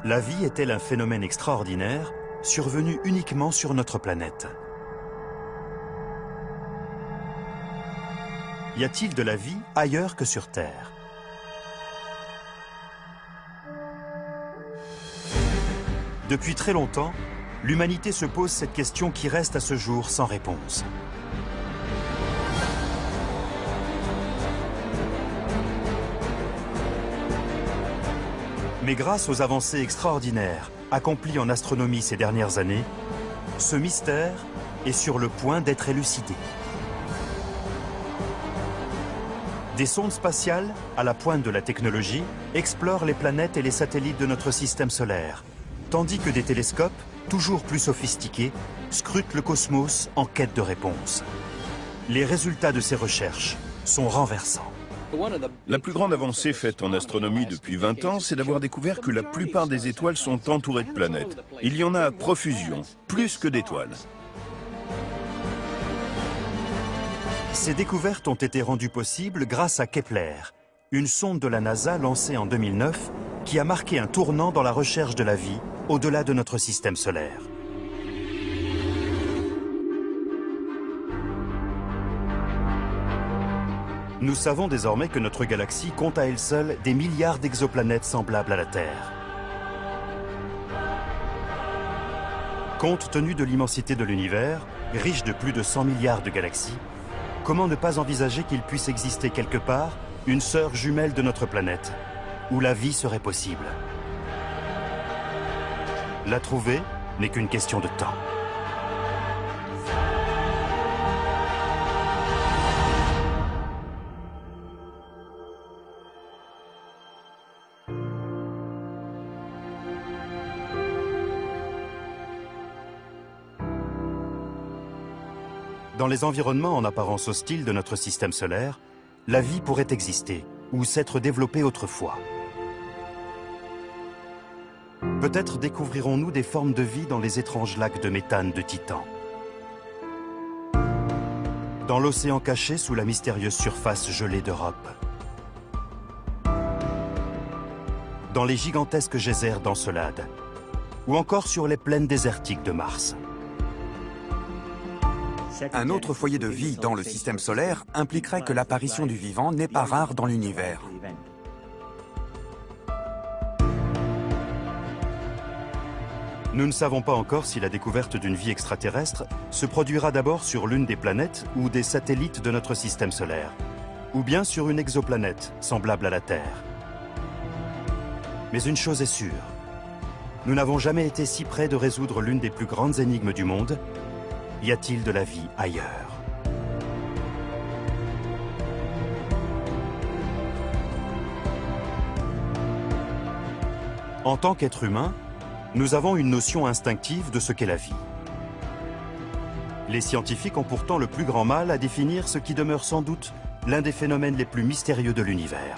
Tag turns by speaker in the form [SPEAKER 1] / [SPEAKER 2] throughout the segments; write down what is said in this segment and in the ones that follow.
[SPEAKER 1] La vie est-elle un phénomène extraordinaire, survenu uniquement sur notre planète? Y a-t-il de la vie ailleurs que sur Terre? Depuis très longtemps, l'humanité se pose cette question qui reste à ce jour sans réponse. Mais grâce aux avancées extraordinaires accomplies en astronomie ces dernières années, ce mystère est sur le point d'être élucidé. Des sondes spatiales, à la pointe de la technologie, explorent les planètes et les satellites de notre système solaire, tandis que des télescopes, toujours plus sophistiqués, scrutent le cosmos en quête de réponses. Les résultats de ces recherches sont renversants.
[SPEAKER 2] La plus grande avancée faite en astronomie depuis 20 ans, c'est d'avoir découvert que la plupart des étoiles sont entourées de planètes. Il y en a à profusion, plus que d'étoiles.
[SPEAKER 1] Ces découvertes ont été rendues possibles grâce à Kepler, une sonde de la NASA lancée en 2009 qui a marqué un tournant dans la recherche de la vie au-delà de notre système solaire. Nous savons désormais que notre galaxie compte à elle seule des milliards d'exoplanètes semblables à la Terre. Compte tenu de l'immensité de l'univers, riche de plus de 100 milliards de galaxies, comment ne pas envisager qu'il puisse exister quelque part une sœur jumelle de notre planète, où la vie serait possible? La trouver n'est qu'une question de temps. Dans les environnements en apparence hostiles de notre système solaire, la vie pourrait exister ou s'être développée autrefois. Peut-être découvrirons-nous des formes de vie dans les étranges lacs de méthane de Titan. Dans l'océan caché sous la mystérieuse surface gelée d'Europe. Dans les gigantesques geysers d'Encelade. Ou encore sur les plaines désertiques de Mars.
[SPEAKER 3] Un autre foyer de vie dans le système solaire impliquerait que l'apparition du vivant n'est pas rare dans l'univers.
[SPEAKER 1] Nous ne savons pas encore si la découverte d'une vie extraterrestre se produira d'abord sur l'une des planètes ou des satellites de notre système solaire, ou bien sur une exoplanète semblable à la Terre. Mais une chose est sûre, nous n'avons jamais été si près de résoudre l'une des plus grandes énigmes du monde. Y a-t-il de la vie ailleurs? En tant qu'être humain, nous avons une notion instinctive de ce qu'est la vie. Les scientifiques ont pourtant le plus grand mal à définir ce qui demeure sans doute l'un des phénomènes les plus mystérieux de l'univers.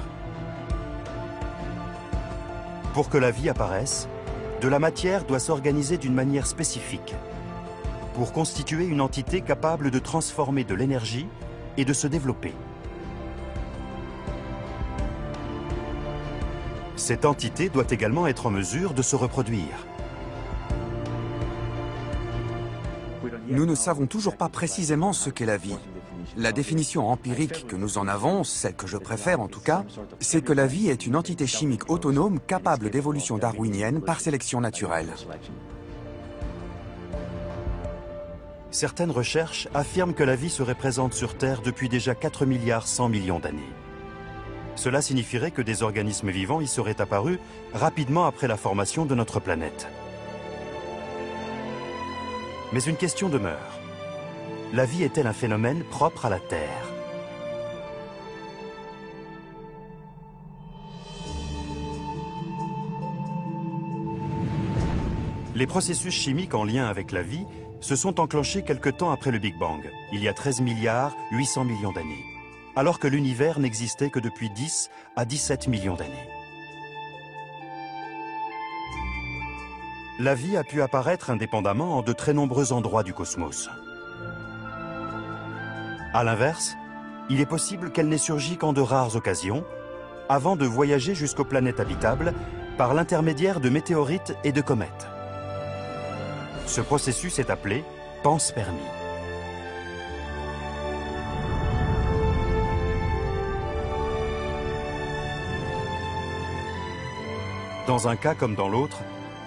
[SPEAKER 1] Pour que la vie apparaisse, de la matière doit s'organiser d'une manière spécifique, pour constituer une entité capable de transformer de l'énergie et de se développer. Cette entité doit également être en mesure de se reproduire.
[SPEAKER 3] Nous ne savons toujours pas précisément ce qu'est la vie. La définition empirique que nous en avons, celle que je préfère en tout cas, c'est que la vie est une entité chimique autonome capable d'évolution darwinienne par sélection naturelle.
[SPEAKER 1] Certaines recherches affirment que la vie serait présente sur Terre depuis déjà 4 milliards 100 millions d'années. Cela signifierait que des organismes vivants y seraient apparus rapidement après la formation de notre planète. Mais une question demeure. La vie est-elle un phénomène propre à la Terre? Les processus chimiques en lien avec la vie se sont enclenchés quelque temps après le Big Bang, il y a 13 milliards 800 millions d'années, alors que l'univers n'existait que depuis 10 à 17 millions d'années. La vie a pu apparaître indépendamment en de très nombreux endroits du cosmos. À l'inverse, il est possible qu'elle n'ait surgi qu'en de rares occasions, avant de voyager jusqu'aux planètes habitables par l'intermédiaire de météorites et de comètes. Ce processus est appelé panspermie. Dans un cas comme dans l'autre,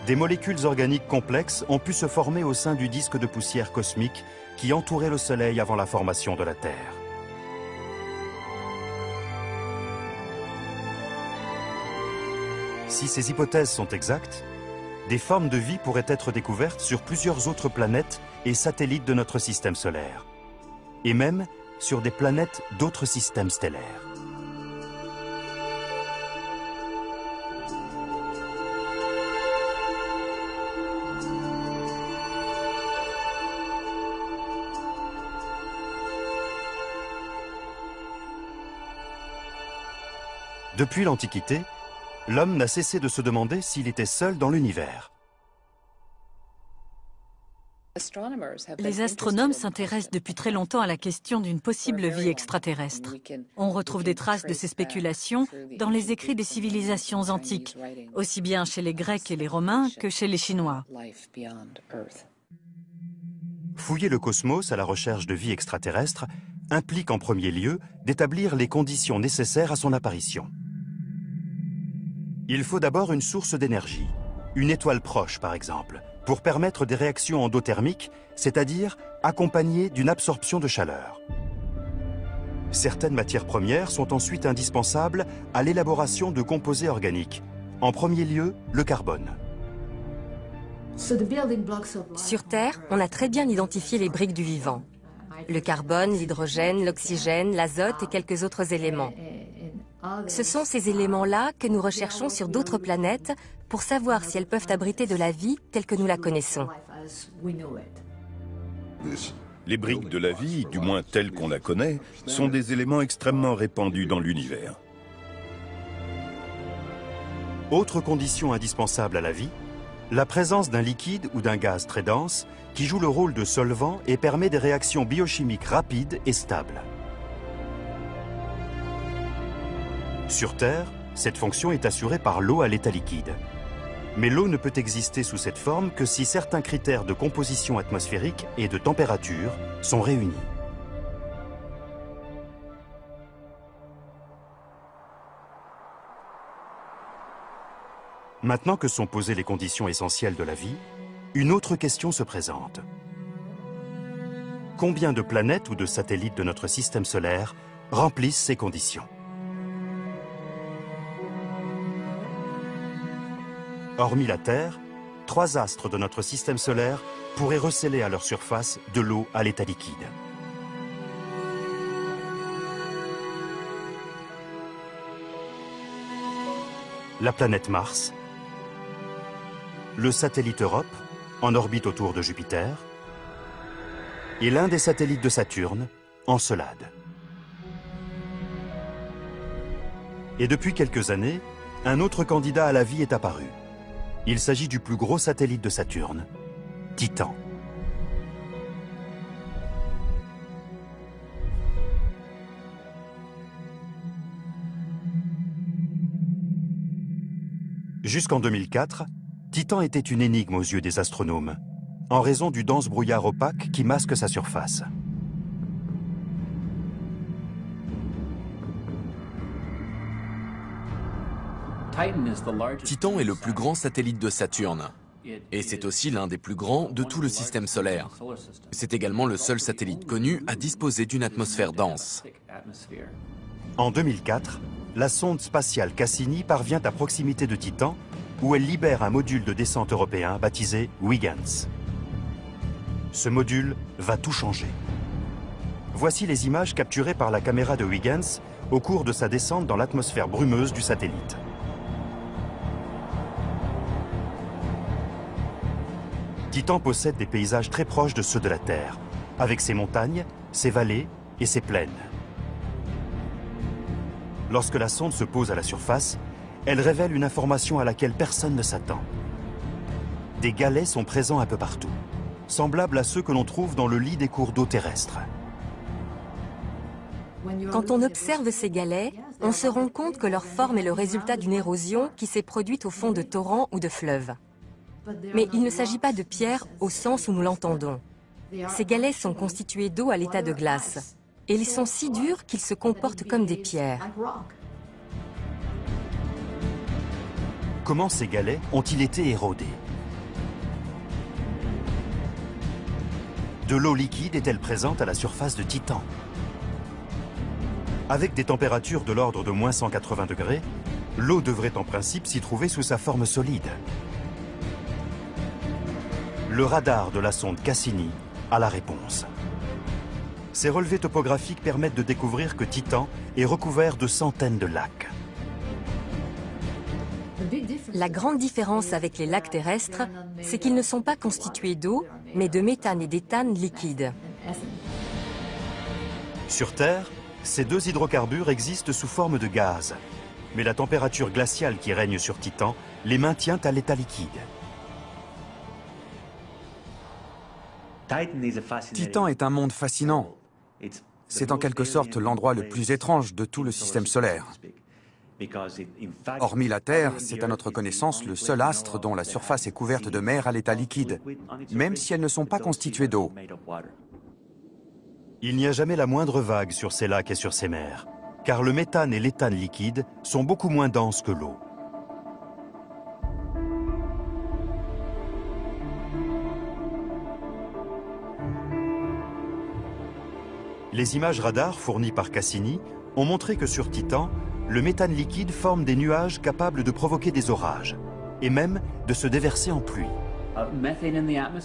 [SPEAKER 1] des molécules organiques complexes ont pu se former au sein du disque de poussière cosmique qui entourait le Soleil avant la formation de la Terre. Si ces hypothèses sont exactes, des formes de vie pourraient être découvertes sur plusieurs autres planètes et satellites de notre système solaire, et même sur des planètes d'autres systèmes stellaires. Depuis l'Antiquité, l'homme n'a cessé de se demander s'il était seul dans l'univers.
[SPEAKER 4] Les astronomes s'intéressent depuis très longtemps à la question d'une possible vie extraterrestre. On retrouve des traces de ces spéculations dans les écrits des civilisations antiques, aussi bien chez les Grecs et les Romains que chez les Chinois.
[SPEAKER 1] Fouiller le cosmos à la recherche de vie extraterrestre implique en premier lieu d'établir les conditions nécessaires à son apparition. Il faut d'abord une source d'énergie, une étoile proche par exemple, pour permettre des réactions endothermiques, c'est-à-dire accompagnées d'une absorption de chaleur. Certaines matières premières sont ensuite indispensables à l'élaboration de composés organiques, en premier lieu le carbone.
[SPEAKER 5] Sur Terre, on a très bien identifié les briques du vivant. Le carbone, l'hydrogène, l'oxygène, l'azote et quelques autres éléments. Ce sont ces éléments-là que nous recherchons sur d'autres planètes pour savoir si elles peuvent abriter de la vie telle que nous la connaissons.
[SPEAKER 2] Les briques de la vie, du moins telles qu'on la connaît, sont des éléments extrêmement répandus dans l'univers.
[SPEAKER 1] Autre condition indispensable à la vie, la présence d'un liquide ou d'un gaz très dense qui joue le rôle de solvant et permet des réactions biochimiques rapides et stables. Sur Terre, cette fonction est assurée par l'eau à l'état liquide. Mais l'eau ne peut exister sous cette forme que si certains critères de composition atmosphérique et de température sont réunis. Maintenant que sont posées les conditions essentielles de la vie, une autre question se présente. Combien de planètes ou de satellites de notre système solaire remplissent ces conditions ? Hormis la Terre, 3 astres de notre système solaire pourraient recéler à leur surface de l'eau à l'état liquide. La planète Mars, le satellite Europe, en orbite autour de Jupiter, et l'un des satellites de Saturne, Encelade. Et depuis quelques années, un autre candidat à la vie est apparu. Il s'agit du plus gros satellite de Saturne, Titan. Jusqu'en 2004, Titan était une énigme aux yeux des astronomes, en raison du dense brouillard opaque qui masque sa surface.
[SPEAKER 6] Titan est le plus grand satellite de Saturne. Et c'est aussi l'un des plus grands de tout le système solaire. C'est également le seul satellite connu à disposer d'une atmosphère dense.
[SPEAKER 1] En 2004, la sonde spatiale Cassini parvient à proximité de Titan, où elle libère un module de descente européen baptisé Huygens. Ce module va tout changer. Voici les images capturées par la caméra de Huygens au cours de sa descente dans l'atmosphère brumeuse du satellite. Titan possède des paysages très proches de ceux de la Terre, avec ses montagnes, ses vallées et ses plaines. Lorsque la sonde se pose à la surface, elle révèle une information à laquelle personne ne s'attend. Des galets sont présents un peu partout, semblables à ceux que l'on trouve dans le lit des cours d'eau terrestres.
[SPEAKER 5] Quand on observe ces galets, on se rend compte que leur forme est le résultat d'une érosion qui s'est produite au fond de torrents ou de fleuves. Mais il ne s'agit pas de pierres au sens où nous l'entendons. Ces galets sont constitués d'eau à l'état de glace, et ils sont si durs qu'ils se comportent comme des pierres.
[SPEAKER 1] Comment ces galets ont-ils été érodés? De l'eau liquide est-elle présente à la surface de Titan? Avec des températures de l'ordre de moins 180 degrés, l'eau devrait en principe s'y trouver sous sa forme solide. Le radar de la sonde Cassini a la réponse. Ces relevés topographiques permettent de découvrir que Titan est recouvert de centaines de lacs.
[SPEAKER 5] La grande différence avec les lacs terrestres, c'est qu'ils ne sont pas constitués d'eau, mais de méthane et d'éthane liquides.
[SPEAKER 1] Sur Terre, ces deux hydrocarbures existent sous forme de gaz, mais la température glaciale qui règne sur Titan les maintient à l'état liquide.
[SPEAKER 3] Titan est un monde fascinant. C'est en quelque sorte l'endroit le plus étrange de tout le système solaire. Hormis la Terre, c'est à notre connaissance le seul astre dont la surface est couverte de mer à l'état liquide, même si elles ne sont pas constituées d'eau.
[SPEAKER 1] Il n'y a jamais la moindre vague sur ces lacs et sur ces mers, car le méthane et l'éthane liquide sont beaucoup moins denses que l'eau. Les images radar fournies par Cassini ont montré que sur Titan, le méthane liquide forme des nuages capables de provoquer des orages, et même de se déverser en pluie.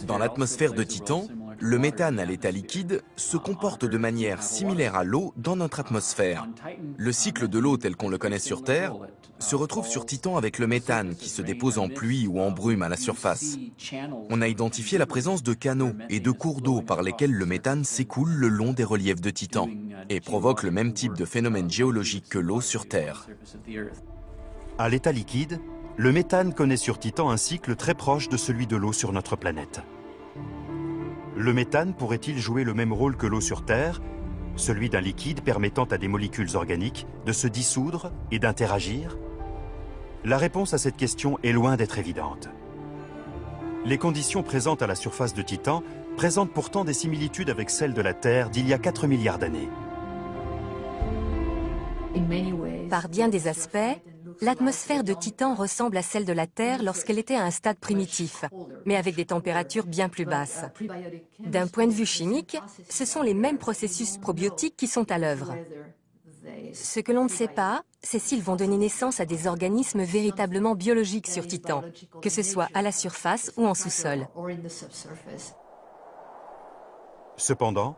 [SPEAKER 6] Dans l'atmosphère de Titan, le méthane à l'état liquide se comporte de manière similaire à l'eau dans notre atmosphère. Le cycle de l'eau tel qu'on le connaît sur Terre se retrouve sur Titan avec le méthane qui se dépose en pluie ou en brume à la surface. On a identifié la présence de canaux et de cours d'eau par lesquels le méthane s'écoule le long des reliefs de Titan et provoque le même type de phénomène géologique que l'eau sur Terre.
[SPEAKER 1] À l'état liquide, le méthane connaît sur Titan un cycle très proche de celui de l'eau sur notre planète. Le méthane pourrait-il jouer le même rôle que l'eau sur Terre, celui d'un liquide permettant à des molécules organiques de se dissoudre et d'interagir? La réponse à cette question est loin d'être évidente. Les conditions présentes à la surface de Titan présentent pourtant des similitudes avec celles de la Terre d'il y a 4 milliards d'années.
[SPEAKER 5] Par bien des aspects, l'atmosphère de Titan ressemble à celle de la Terre lorsqu'elle était à un stade primitif, mais avec des températures bien plus basses. D'un point de vue chimique, ce sont les mêmes processus probiotiques qui sont à l'œuvre. Ce que l'on ne sait pas, c'est s'ils vont donner naissance à des organismes véritablement biologiques sur Titan, que ce soit à la surface ou en sous-sol.
[SPEAKER 1] Cependant,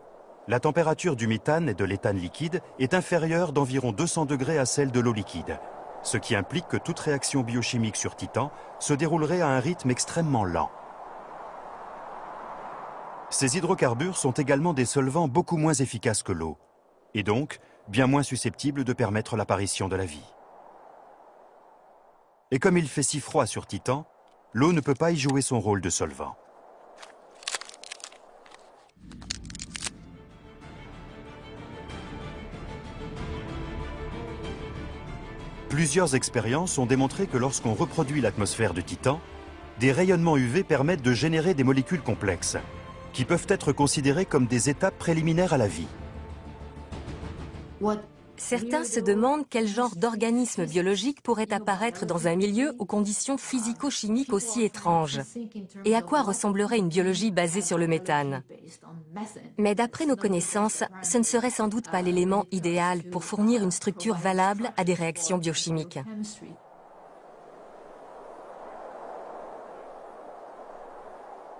[SPEAKER 1] la température du méthane et de l'éthane liquide est inférieure d'environ 200 degrés à celle de l'eau liquide, ce qui implique que toute réaction biochimique sur Titan se déroulerait à un rythme extrêmement lent. Ces hydrocarbures sont également des solvants beaucoup moins efficaces que l'eau, et donc bien moins susceptibles de permettre l'apparition de la vie. Et comme il fait si froid sur Titan, l'eau ne peut pas y jouer son rôle de solvant. Plusieurs expériences ont démontré que lorsqu'on reproduit l'atmosphère de Titan, des rayonnements UV permettent de générer des molécules complexes, qui peuvent être considérées comme des étapes préliminaires à la vie.
[SPEAKER 5] Certains se demandent quel genre d'organisme biologique pourrait apparaître dans un milieu aux conditions physico-chimiques aussi étranges. Et à quoi ressemblerait une biologie basée sur le méthane? Mais d'après nos connaissances, ce ne serait sans doute pas l'élément idéal pour fournir une structure valable à des réactions biochimiques.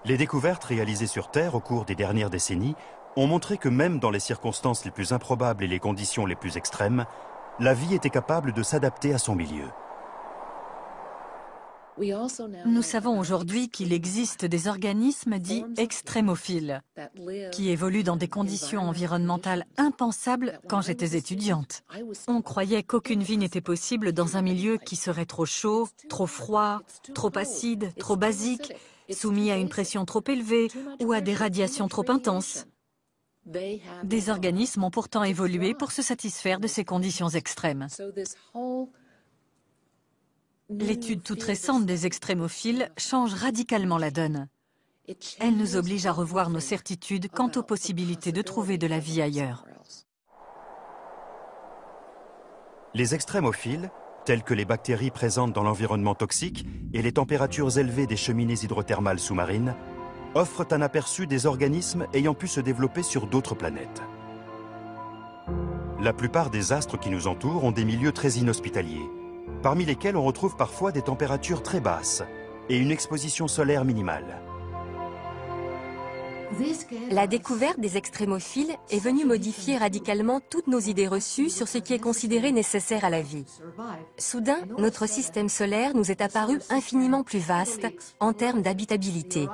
[SPEAKER 1] Les découvertes réalisées sur Terre au cours des dernières décennies ont montré que même dans les circonstances les plus improbables et les conditions les plus extrêmes, la vie était capable de s'adapter à son milieu.
[SPEAKER 4] Nous savons aujourd'hui qu'il existe des organismes dits extrémophiles, qui évoluent dans des conditions environnementales impensables quand j'étais étudiante. On croyait qu'aucune vie n'était possible dans un milieu qui serait trop chaud, trop froid, trop acide, trop basique, soumis à une pression trop élevée ou à des radiations trop intenses. Des organismes ont pourtant évolué pour se satisfaire de ces conditions extrêmes. L'étude toute récente des extrémophiles change radicalement la donne. Elle nous oblige à revoir nos certitudes quant aux possibilités de trouver de la vie ailleurs.
[SPEAKER 1] Les extrémophiles, tels que les bactéries présentes dans l'environnement toxique et les températures élevées des cheminées hydrothermales sous-marines, offrent un aperçu des organismes ayant pu se développer sur d'autres planètes. La plupart des astres qui nous entourent ont des milieux très inhospitaliers, parmi lesquels on retrouve parfois des températures très basses et une exposition solaire minimale.
[SPEAKER 5] La découverte des extrémophiles est venue modifier radicalement toutes nos idées reçues sur ce qui est considéré nécessaire à la vie. Soudain, notre système solaire nous est apparu infiniment plus vaste en termes d'habitabilité.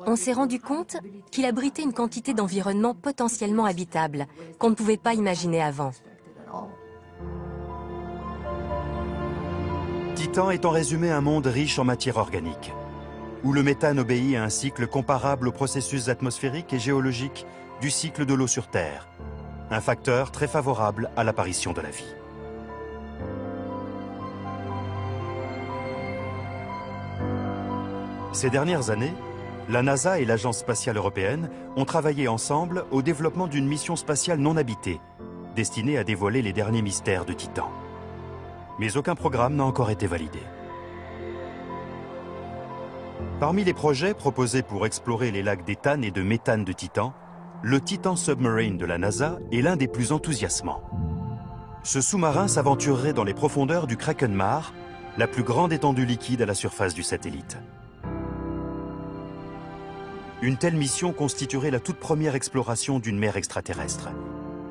[SPEAKER 5] On s'est rendu compte qu'il abritait une quantité d'environnements potentiellement habitables qu'on ne pouvait pas imaginer avant.
[SPEAKER 1] Titan est en résumé un monde riche en matière organique, où le méthane obéit à un cycle comparable aux processus atmosphériques et géologiques du cycle de l'eau sur Terre, un facteur très favorable à l'apparition de la vie. Ces dernières années, la NASA et l'Agence spatiale européenne ont travaillé ensemble au développement d'une mission spatiale non habitée, destinée à dévoiler les derniers mystères de Titan. Mais aucun programme n'a encore été validé. Parmi les projets proposés pour explorer les lacs d'éthane et de méthane de Titan, le Titan Submarine de la NASA est l'un des plus enthousiasmants. Ce sous-marin s'aventurerait dans les profondeurs du Kraken Mare, la plus grande étendue liquide à la surface du satellite. Une telle mission constituerait la toute première exploration d'une mer extraterrestre.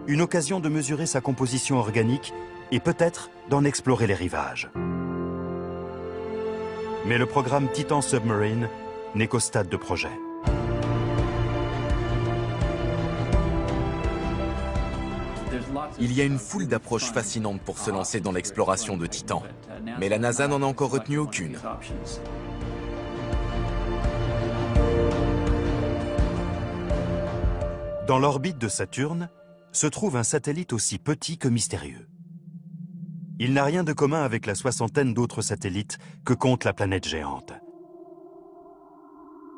[SPEAKER 1] Une occasion de mesurer sa composition organique et peut-être d'en explorer les rivages. Mais le programme Titan Submarine n'est qu'au stade de projet.
[SPEAKER 6] Il y a une foule d'approches fascinantes pour se lancer dans l'exploration de Titan, mais la NASA n'en a encore retenu aucune.
[SPEAKER 1] Dans l'orbite de Saturne se trouve un satellite aussi petit que mystérieux. Il n'a rien de commun avec la soixantaine d'autres satellites que compte la planète géante.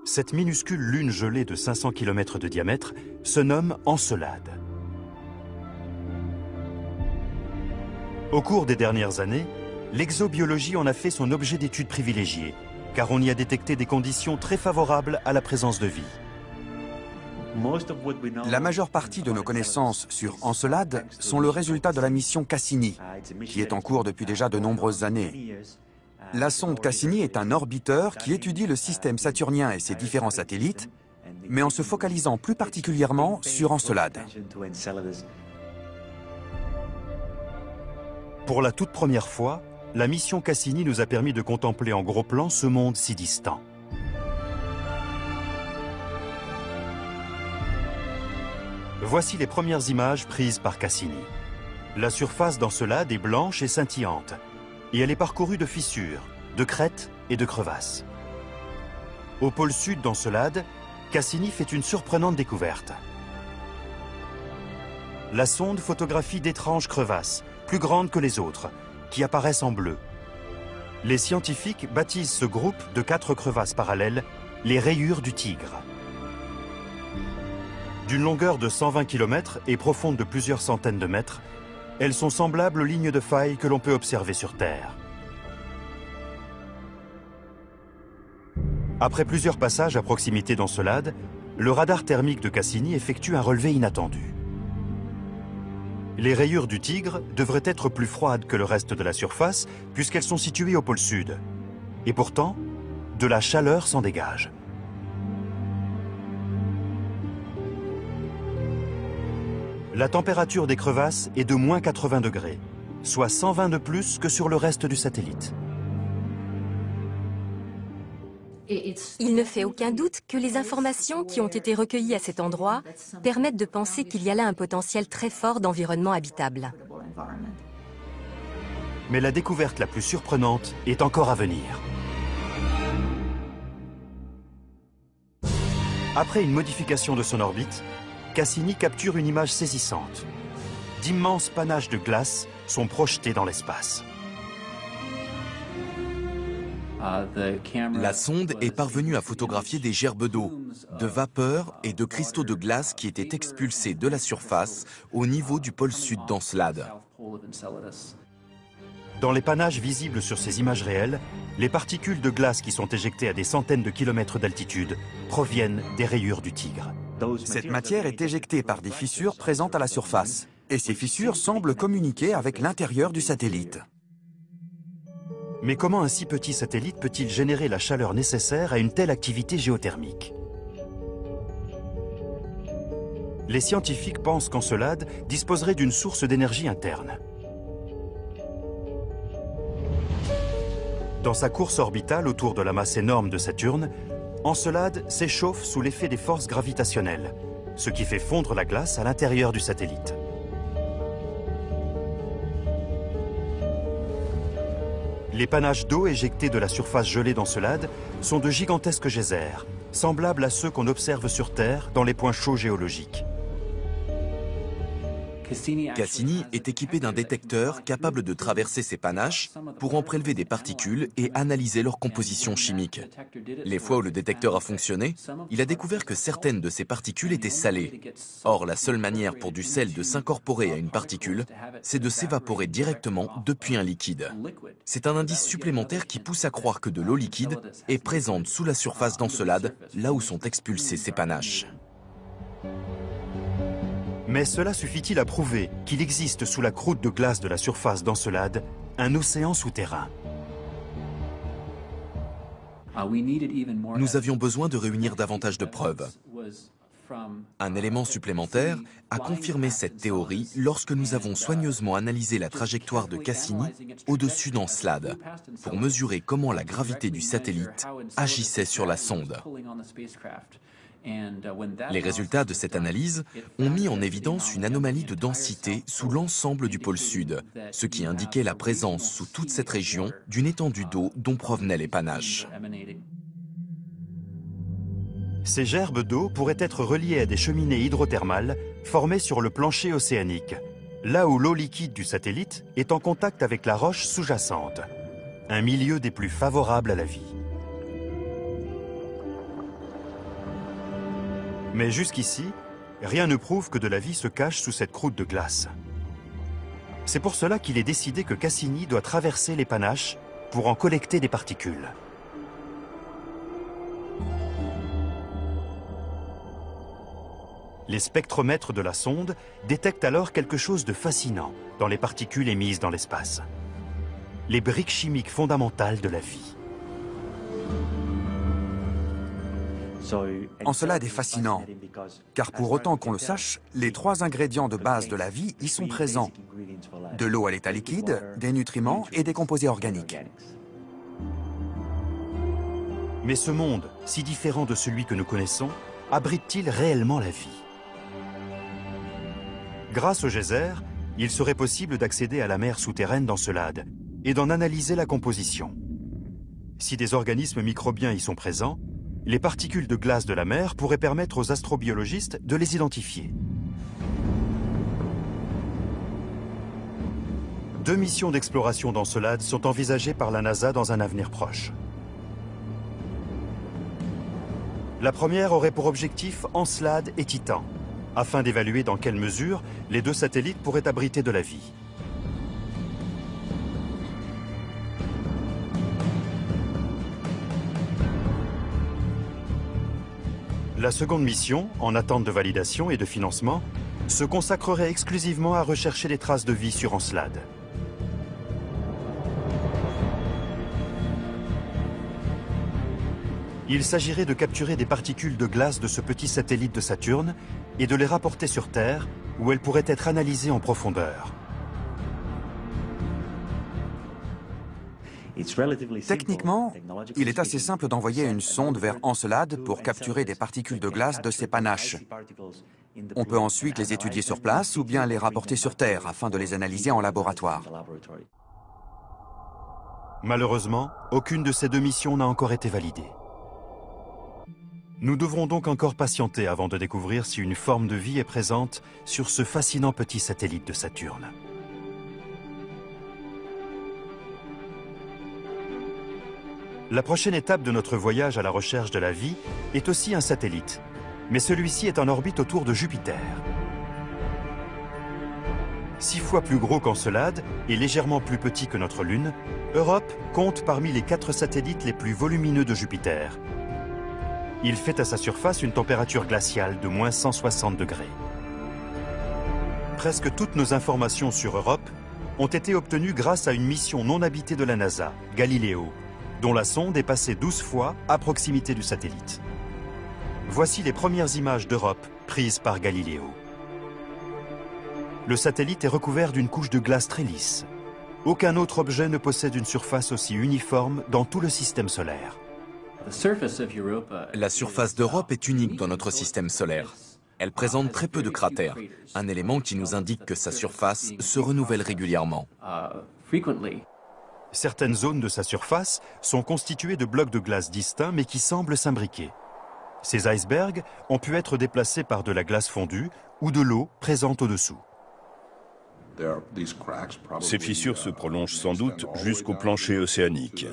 [SPEAKER 1] Cette minuscule lune gelée de 500 km de diamètre se nomme Encelade. Au cours des dernières années, l'exobiologie en a fait son objet d'étude privilégié, car on y a détecté des conditions très favorables à la présence de vie.
[SPEAKER 3] La majeure partie de nos connaissances sur Encelade sont le résultat de la mission Cassini, qui est en cours depuis déjà de nombreuses années. La sonde Cassini est un orbiteur qui étudie le système saturnien et ses différents satellites, mais en se focalisant plus particulièrement sur Encelade.
[SPEAKER 1] Pour la toute première fois, la mission Cassini nous a permis de contempler en gros plan ce monde si distant. Voici les premières images prises par Cassini. La surface d'Encelade est blanche et scintillante, et elle est parcourue de fissures, de crêtes et de crevasses. Au pôle sud d'Encelade, Cassini fait une surprenante découverte. La sonde photographie d'étranges crevasses, plus grandes que les autres, qui apparaissent en bleu. Les scientifiques baptisent ce groupe de 4 crevasses parallèles les rayures du Tigre. D'une longueur de 120 km et profonde de plusieurs centaines de mètres, elles sont semblables aux lignes de faille que l'on peut observer sur Terre. Après plusieurs passages à proximité d'Encelade, le radar thermique de Cassini effectue un relevé inattendu. Les rayures du Tigre devraient être plus froides que le reste de la surface puisqu'elles sont situées au pôle sud. Et pourtant, de la chaleur s'en dégage. La température des crevasses est de moins 80 degrés, soit 120 de plus que sur le reste du satellite.
[SPEAKER 5] Il ne fait aucun doute que les informations qui ont été recueillies à cet endroit permettent de penser qu'il y a là un potentiel très fort d'environnement habitable.
[SPEAKER 1] Mais la découverte la plus surprenante est encore à venir. Après une modification de son orbite, Cassini capture une image saisissante. D'immenses panaches de glace sont projetés dans l'espace.
[SPEAKER 6] La sonde est parvenue à photographier des gerbes d'eau, de vapeur et de cristaux de glace qui étaient expulsés de la surface au niveau du pôle sud d'Encelade.
[SPEAKER 1] Dans les panaches visibles sur ces images réelles, les particules de glace qui sont éjectées à des centaines de kilomètres d'altitude proviennent des rayures du Tigre.
[SPEAKER 3] Cette matière est éjectée par des fissures présentes à la surface. Et ces fissures semblent communiquer avec l'intérieur du satellite.
[SPEAKER 1] Mais comment un si petit satellite peut-il générer la chaleur nécessaire à une telle activité géothermique? Les scientifiques pensent qu'Encelade disposerait d'une source d'énergie interne. Dans sa course orbitale autour de la masse énorme de Saturne, Encelade s'échauffe sous l'effet des forces gravitationnelles, ce qui fait fondre la glace à l'intérieur du satellite. Les panaches d'eau éjectés de la surface gelée d'Encelade sont de gigantesques geysers, semblables à ceux qu'on observe sur Terre dans les points chauds géologiques.
[SPEAKER 6] Cassini est équipé d'un détecteur capable de traverser ces panaches pour en prélever des particules et analyser leur composition chimique. Les fois où le détecteur a fonctionné, il a découvert que certaines de ces particules étaient salées. Or, la seule manière pour du sel de s'incorporer à une particule, c'est de s'évaporer directement depuis un liquide. C'est un indice supplémentaire qui pousse à croire que de l'eau liquide est présente sous la surface d'Encelade, là où sont expulsés ces panaches.
[SPEAKER 1] Mais cela suffit-il à prouver qu'il existe sous la croûte de glace de la surface d'Encelade un océan souterrain?
[SPEAKER 6] Nous avions besoin de réunir davantage de preuves. Un élément supplémentaire a confirmé cette théorie lorsque nous avons soigneusement analysé la trajectoire de Cassini au-dessus d'Encelade pour mesurer comment la gravité du satellite agissait sur la sonde. Les résultats de cette analyse ont mis en évidence une anomalie de densité sous l'ensemble du pôle sud, ce qui indiquait la présence sous toute cette région d'une étendue d'eau dont provenaient les panaches.
[SPEAKER 1] Ces gerbes d'eau pourraient être reliées à des cheminées hydrothermales formées sur le plancher océanique, là où l'eau liquide du satellite est en contact avec la roche sous-jacente, un milieu des plus favorables à la vie. Mais jusqu'ici, rien ne prouve que de la vie se cache sous cette croûte de glace. C'est pour cela qu'il est décidé que Cassini doit traverser les panaches pour en collecter des particules. Les spectromètres de la sonde détectent alors quelque chose de fascinant dans les particules émises dans l'espace. Les briques chimiques fondamentales de la vie.
[SPEAKER 3] Encelade est fascinant, car pour autant qu'on le sache, les 3 ingrédients de base de la vie y sont présents. De l'eau à l'état liquide, des nutriments et des composés organiques.
[SPEAKER 1] Mais ce monde, si différent de celui que nous connaissons, abrite-t-il réellement la vie? Grâce au geyser, il serait possible d'accéder à la mer souterraine d'Encelade et d'en analyser la composition. Si des organismes microbiens y sont présents, les particules de glace de la mer pourraient permettre aux astrobiologistes de les identifier. 2 missions d'exploration d'Encelade sont envisagées par la NASA dans un avenir proche. La première aurait pour objectif Encelade et Titan, afin d'évaluer dans quelle mesure les 2 satellites pourraient abriter de la vie. La seconde mission, en attente de validation et de financement, se consacrerait exclusivement à rechercher des traces de vie sur Encelade. Il s'agirait de capturer des particules de glace de ce petit satellite de Saturne et de les rapporter sur Terre, où elles pourraient être analysées en profondeur.
[SPEAKER 3] Techniquement, il est assez simple d'envoyer une sonde vers Encelade pour capturer des particules de glace de ces panaches. On peut ensuite les étudier sur place ou bien les rapporter sur Terre afin de les analyser en laboratoire.
[SPEAKER 1] Malheureusement, aucune de ces 2 missions n'a encore été validée. Nous devrons donc encore patienter avant de découvrir si une forme de vie est présente sur ce fascinant petit satellite de Saturne. La prochaine étape de notre voyage à la recherche de la vie est aussi un satellite, mais celui-ci est en orbite autour de Jupiter. 6 fois plus gros qu'Encelade et légèrement plus petit que notre Lune, Europe compte parmi les 4 satellites les plus volumineux de Jupiter. Il fait à sa surface une température glaciale de moins 160 degrés. Presque toutes nos informations sur Europe ont été obtenues grâce à une mission non habitée de la NASA, Galileo, dont la sonde est passée 12 fois à proximité du satellite. Voici les premières images d'Europe prises par Galileo. Le satellite est recouvert d'une couche de glace très lisse. Aucun autre objet ne possède une surface aussi uniforme dans tout le système solaire.
[SPEAKER 6] La surface d'Europe est unique dans notre système solaire. Elle présente très peu de cratères, un élément qui nous indique que sa surface se renouvelle régulièrement.
[SPEAKER 1] Certaines zones de sa surface sont constituées de blocs de glace distincts mais qui semblent s'imbriquer. Ces icebergs ont pu être déplacés par de la glace fondue ou de l'eau présente au-dessous.
[SPEAKER 2] Ces fissures se prolongent sans doute jusqu'au plancher océanique.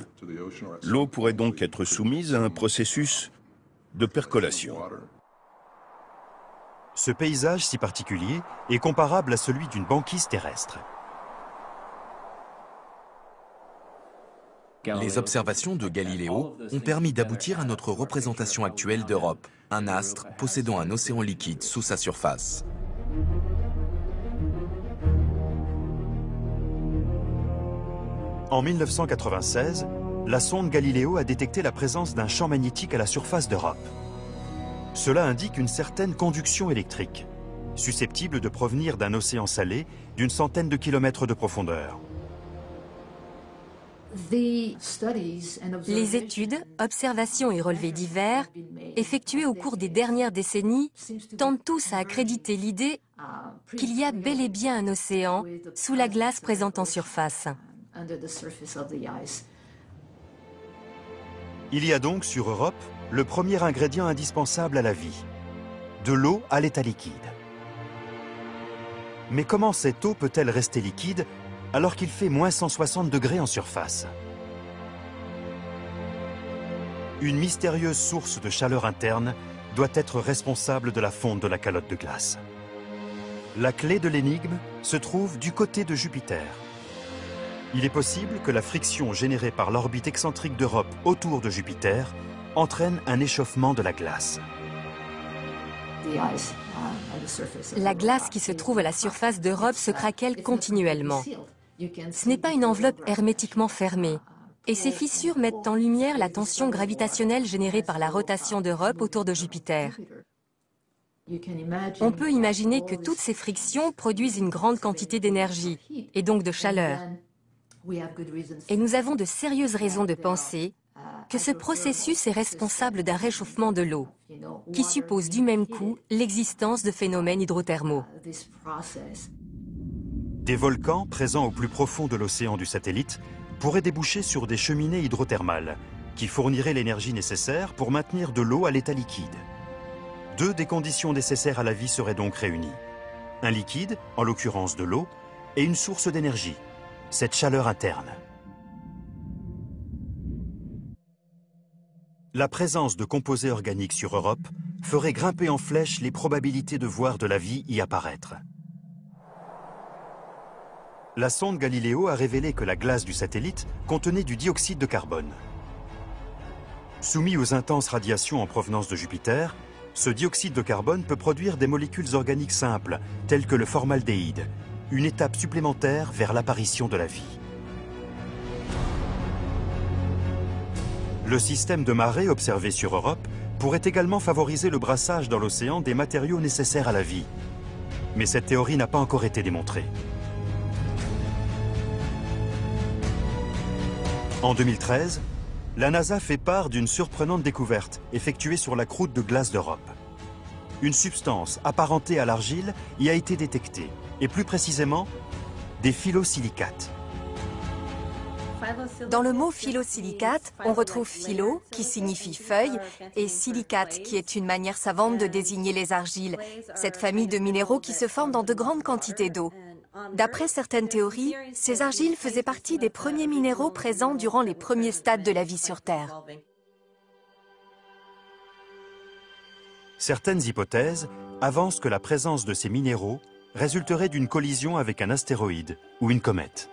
[SPEAKER 2] L'eau pourrait donc être soumise à un processus de percolation.
[SPEAKER 1] Ce paysage si particulier est comparable à celui d'une banquise terrestre.
[SPEAKER 6] Les observations de Galiléo ont permis d'aboutir à notre représentation actuelle d'Europe, un astre possédant un océan liquide sous sa surface.
[SPEAKER 1] En 1996, la sonde Galileo a détecté la présence d'un champ magnétique à la surface d'Europe. Cela indique une certaine conduction électrique, susceptible de provenir d'un océan salé d'une centaine de kilomètres de profondeur.
[SPEAKER 5] Les études, observations et relevés divers, effectués au cours des dernières décennies, tendent tous à accréditer l'idée qu'il y a bel et bien un océan sous la glace présente en surface.
[SPEAKER 1] Il y a donc sur Europe le premier ingrédient indispensable à la vie, de l'eau à l'état liquide. Mais comment cette eau peut-elle rester liquide alors qu'il fait moins 160 degrés en surface? Une mystérieuse source de chaleur interne doit être responsable de la fonte de la calotte de glace. La clé de l'énigme se trouve du côté de Jupiter. Il est possible que la friction générée par l'orbite excentrique d'Europe autour de Jupiter entraîne un échauffement de la glace.
[SPEAKER 5] La glace qui se trouve à la surface d'Europe se craquelle continuellement. Ce n'est pas une enveloppe hermétiquement fermée. Et ces fissures mettent en lumière la tension gravitationnelle générée par la rotation d'Europe autour de Jupiter. On peut imaginer que toutes ces frictions produisent une grande quantité d'énergie, et donc de chaleur. Et nous avons de sérieuses raisons de penser que ce processus est responsable d'un réchauffement de l'eau, qui suppose du même coup l'existence de phénomènes hydrothermaux.
[SPEAKER 1] Des volcans présents au plus profond de l'océan du satellite pourraient déboucher sur des cheminées hydrothermales qui fourniraient l'énergie nécessaire pour maintenir de l'eau à l'état liquide. Deux des conditions nécessaires à la vie seraient donc réunies. Un liquide, en l'occurrence de l'eau, et une source d'énergie, cette chaleur interne. La présence de composés organiques sur Europe ferait grimper en flèche les probabilités de voir de la vie y apparaître. La sonde Galileo a révélé que la glace du satellite contenait du dioxyde de carbone. Soumis aux intenses radiations en provenance de Jupiter, ce dioxyde de carbone peut produire des molécules organiques simples, telles que le formaldéhyde, une étape supplémentaire vers l'apparition de la vie. Le système de marée observé sur Europe pourrait également favoriser le brassage dans l'océan des matériaux nécessaires à la vie. Mais cette théorie n'a pas encore été démontrée. En 2013, la NASA fait part d'une surprenante découverte effectuée sur la croûte de glace d'Europe. Une substance apparentée à l'argile y a été détectée, et plus précisément, des phyllosilicates.
[SPEAKER 5] Dans le mot phyllosilicate, on retrouve phyllo, qui signifie feuille, et silicate, qui est une manière savante de désigner les argiles, cette famille de minéraux qui se forment dans de grandes quantités d'eau. D'après certaines théories, ces argiles faisaient partie des premiers minéraux présents durant les premiers stades de la vie sur Terre.
[SPEAKER 1] Certaines hypothèses avancent que la présence de ces minéraux résulterait d'une collision avec un astéroïde ou une comète.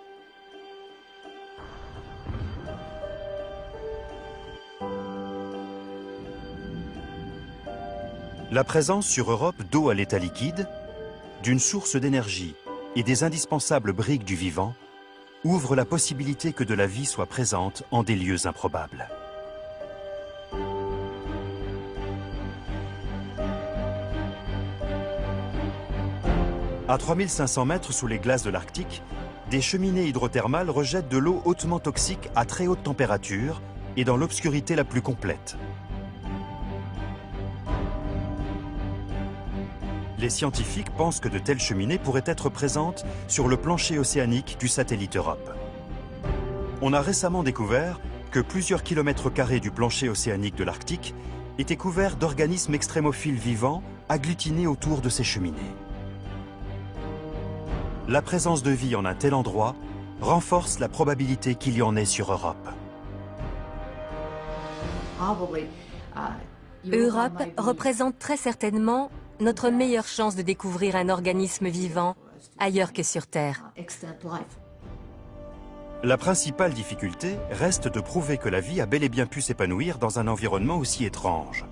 [SPEAKER 1] La présence sur Europe d'eau à l'état liquide, d'une source d'énergie et des indispensables briques du vivant ouvre la possibilité que de la vie soit présente en des lieux improbables. À 3500 mètres sous les glaces de l'Arctique, des cheminées hydrothermales rejettent de l'eau hautement toxique à très haute température et dans l'obscurité la plus complète. Les scientifiques pensent que de telles cheminées pourraient être présentes sur le plancher océanique du satellite Europe. On a récemment découvert que plusieurs kilomètres carrés du plancher océanique de l'Arctique étaient couverts d'organismes extrémophiles vivants agglutinés autour de ces cheminées. La présence de vie en un tel endroit renforce la probabilité qu'il y en ait sur Europe.
[SPEAKER 5] Europe représente très certainement notre meilleure chance de découvrir un organisme vivant ailleurs que sur Terre.
[SPEAKER 1] La principale difficulté reste de prouver que la vie a bel et bien pu s'épanouir dans un environnement aussi étrange.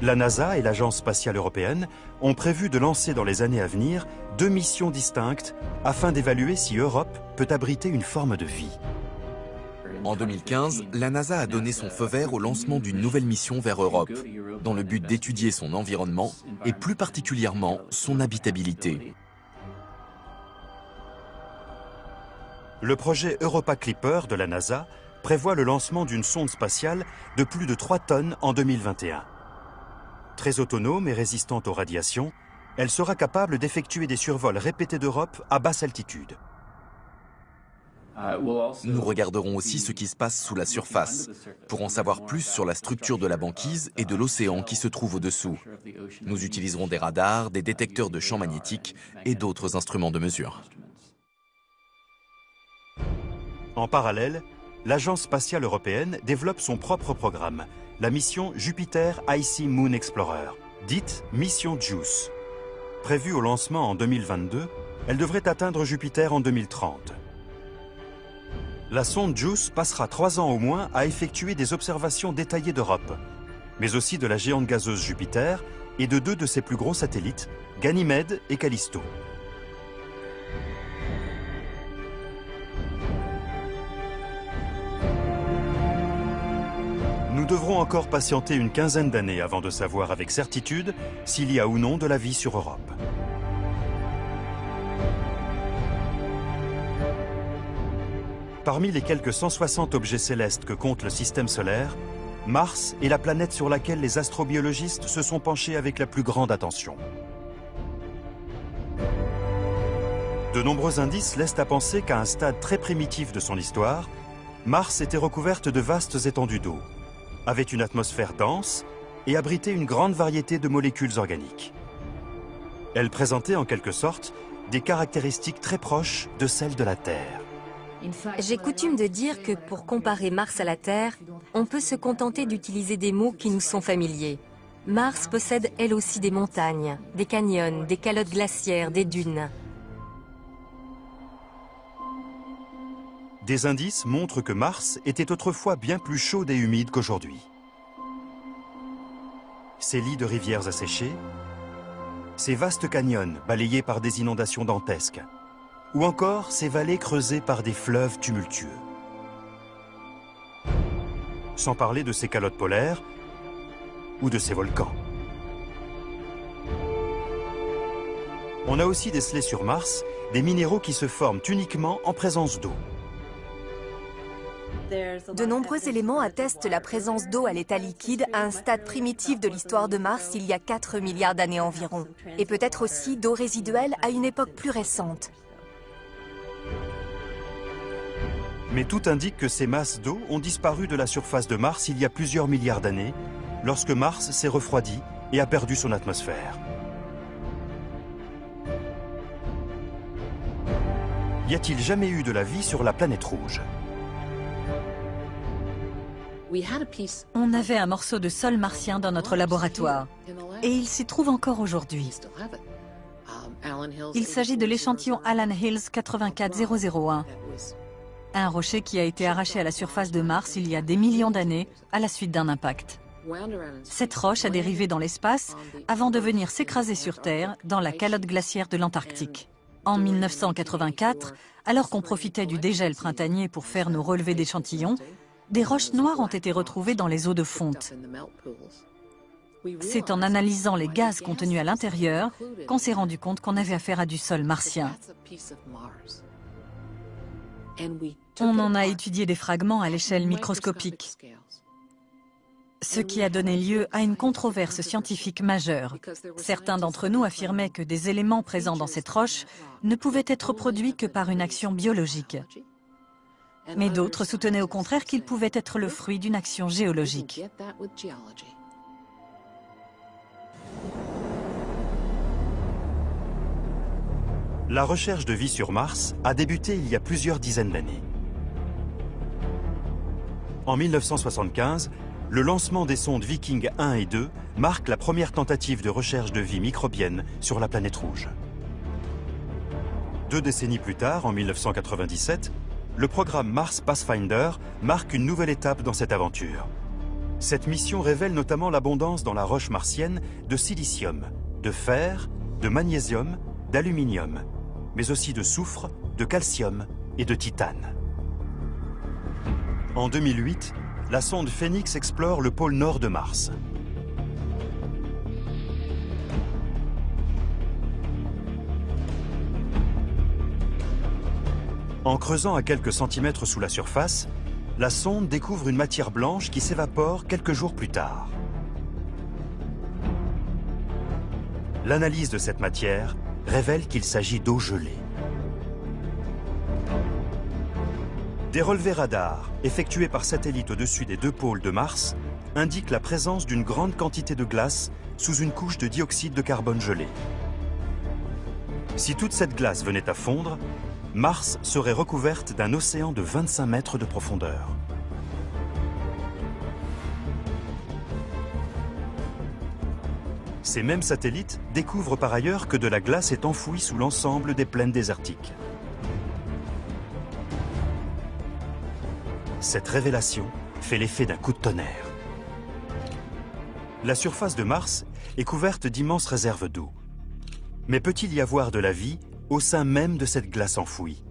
[SPEAKER 1] La NASA et l'Agence spatiale européenne ont prévu de lancer dans les années à venir 2 missions distinctes afin d'évaluer si Europe peut abriter une forme de vie.
[SPEAKER 6] En 2015, la NASA a donné son feu vert au lancement d'une nouvelle mission vers Europe, dans le but d'étudier son environnement et plus particulièrement son habitabilité.
[SPEAKER 1] Le projet Europa Clipper de la NASA prévoit le lancement d'une sonde spatiale de plus de 3 tonnes en 2021. Très autonome et résistante aux radiations, elle sera capable d'effectuer des survols répétés d'Europe à basse altitude.
[SPEAKER 6] Nous regarderons aussi ce qui se passe sous la surface, pour en savoir plus sur la structure de la banquise et de l'océan qui se trouve au-dessous. Nous utiliserons des radars, des détecteurs de champs magnétiques et d'autres instruments de mesure.
[SPEAKER 1] En parallèle, l'Agence spatiale européenne développe son propre programme, la mission Jupiter Icy Moon Explorer, dite mission JUICE. Prévue au lancement en 2022, elle devrait atteindre Jupiter en 2030. La sonde JUICE passera 3 ans au moins à effectuer des observations détaillées d'Europe, mais aussi de la géante gazeuse Jupiter et de 2 de ses plus gros satellites, Ganymède et Callisto. Nous devrons encore patienter une quinzaine d'années avant de savoir avec certitude s'il y a ou non de la vie sur Europe. Parmi les quelques 160 objets célestes que compte le système solaire, Mars est la planète sur laquelle les astrobiologistes se sont penchés avec la plus grande attention. De nombreux indices laissent à penser qu'à un stade très primitif de son histoire, Mars était recouverte de vastes étendues d'eau, avait une atmosphère dense et abritait une grande variété de molécules organiques. Elle présentait en quelque sorte des caractéristiques très proches de celles de la Terre.
[SPEAKER 5] J'ai coutume de dire que pour comparer Mars à la Terre, on peut se contenter d'utiliser des mots qui nous sont familiers. Mars possède elle aussi des montagnes, des canyons, des calottes glaciaires, des dunes.
[SPEAKER 1] Des indices montrent que Mars était autrefois bien plus chaude et humide qu'aujourd'hui. Ses lits de rivières asséchés, ses vastes canyons balayés par des inondations dantesques, ou encore ces vallées creusées par des fleuves tumultueux. Sans parler de ces calottes polaires ou de ces volcans. On a aussi décelé sur Mars des minéraux qui se forment uniquement en présence d'eau.
[SPEAKER 5] De nombreux éléments attestent la présence d'eau à l'état liquide à un stade primitif de l'histoire de Mars il y a 4 milliards d'années environ, et peut-être aussi d'eau résiduelle à une époque plus récente.
[SPEAKER 1] Mais tout indique que ces masses d'eau ont disparu de la surface de Mars il y a plusieurs milliards d'années, lorsque Mars s'est refroidi et a perdu son atmosphère. Y a-t-il jamais eu de la vie sur la planète rouge?
[SPEAKER 4] On avait un morceau de sol martien dans notre laboratoire, et il s'y trouve encore aujourd'hui. Il s'agit de l'échantillon Allan Hills 84001, un rocher qui a été arraché à la surface de Mars il y a des millions d'années à la suite d'un impact. Cette roche a dérivé dans l'espace avant de venir s'écraser sur Terre dans la calotte glaciaire de l'Antarctique. En 1984, alors qu'on profitait du dégel printanier pour faire nos relevés d'échantillons, des roches noires ont été retrouvées dans les eaux de fonte. C'est en analysant les gaz contenus à l'intérieur qu'on s'est rendu compte qu'on avait affaire à du sol martien. On en a étudié des fragments à l'échelle microscopique, ce qui a donné lieu à une controverse scientifique majeure. Certains d'entre nous affirmaient que des éléments présents dans cette roche ne pouvaient être produits que par une action biologique. Mais d'autres soutenaient au contraire qu'ils pouvaient être le fruit d'une action géologique.
[SPEAKER 1] La recherche de vie sur Mars a débuté il y a plusieurs dizaines d'années. En 1975, le lancement des sondes Viking 1 et 2 marque la première tentative de recherche de vie microbienne sur la planète rouge. 2 décennies plus tard, en 1997, le programme Mars Pathfinder marque une nouvelle étape dans cette aventure. Cette mission révèle notamment l'abondance dans la roche martienne de silicium, de fer, de magnésium, d'aluminium, mais aussi de soufre, de calcium et de titane. En 2008, la sonde Phoenix explore le pôle nord de Mars. En creusant à quelques centimètres sous la surface, la sonde découvre une matière blanche qui s'évapore quelques jours plus tard. L'analyse de cette matière révèle qu'il s'agit d'eau gelée. Des relevés radars, effectués par satellite au-dessus des 2 pôles de Mars, indiquent la présence d'une grande quantité de glace sous une couche de dioxyde de carbone gelé. Si toute cette glace venait à fondre, Mars serait recouverte d'un océan de 25 mètres de profondeur. Ces mêmes satellites découvrent par ailleurs que de la glace est enfouie sous l'ensemble des plaines désertiques. Cette révélation fait l'effet d'un coup de tonnerre. La surface de Mars est couverte d'immenses réserves d'eau. Mais peut-il y avoir de la vie au sein même de cette glace enfouie?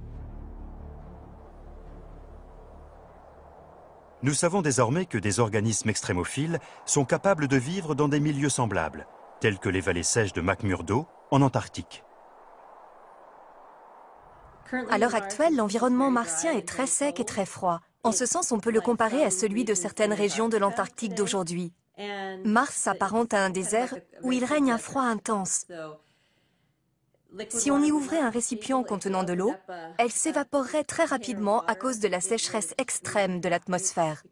[SPEAKER 1] Nous savons désormais que des organismes extrémophiles sont capables de vivre dans des milieux semblables, tels que les vallées sèches de McMurdo en Antarctique.
[SPEAKER 7] À l'heure actuelle, l'environnement martien est très sec et très froid. En ce sens, on peut le comparer à celui de certaines régions de l'Antarctique d'aujourd'hui. Mars s'apparente à un désert où il règne un froid intense. Si on y ouvrait un récipient contenant de l'eau, elle s'évaporerait très rapidement à cause de la sécheresse extrême de l'atmosphère.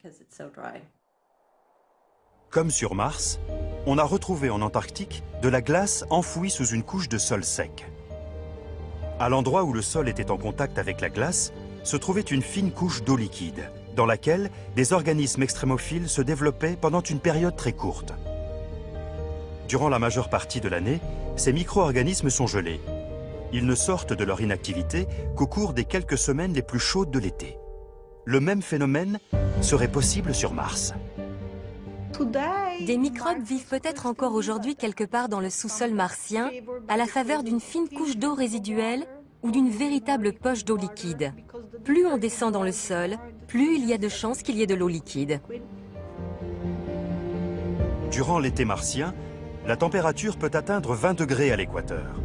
[SPEAKER 1] Comme sur Mars, on a retrouvé en Antarctique de la glace enfouie sous une couche de sol sec. À l'endroit où le sol était en contact avec la glace, se trouvait une fine couche d'eau liquide, dans laquelle des organismes extrémophiles se développaient pendant une période très courte. Durant la majeure partie de l'année, ces micro-organismes sont gelés. Ils ne sortent de leur inactivité qu'au cours des quelques semaines les plus chaudes de l'été. Le même phénomène serait possible sur Mars.
[SPEAKER 5] Des microbes vivent peut-être encore aujourd'hui quelque part dans le sous-sol martien, à la faveur d'une fine couche d'eau résiduelle ou d'une véritable poche d'eau liquide. Plus on descend dans le sol, plus il y a de chances qu'il y ait de l'eau liquide.
[SPEAKER 1] Durant l'été martien, la température peut atteindre 20 degrés à l'équateur.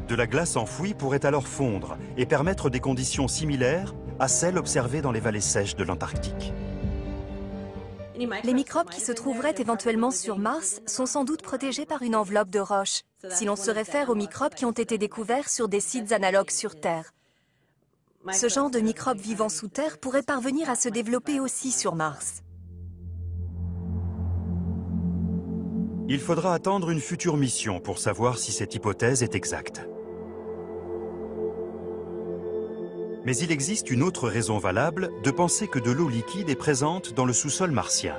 [SPEAKER 1] De la glace enfouie pourrait alors fondre et permettre des conditions similaires à celles observées dans les vallées sèches de l'Antarctique.
[SPEAKER 7] Les microbes qui se trouveraient éventuellement sur Mars sont sans doute protégés par une enveloppe de roche, si l'on se réfère aux microbes qui ont été découverts sur des sites analogues sur Terre. Ce genre de microbes vivant sous terre pourrait parvenir à se développer aussi sur Mars.
[SPEAKER 1] Il faudra attendre une future mission pour savoir si cette hypothèse est exacte. Mais il existe une autre raison valable de penser que de l'eau liquide est présente dans le sous-sol martien.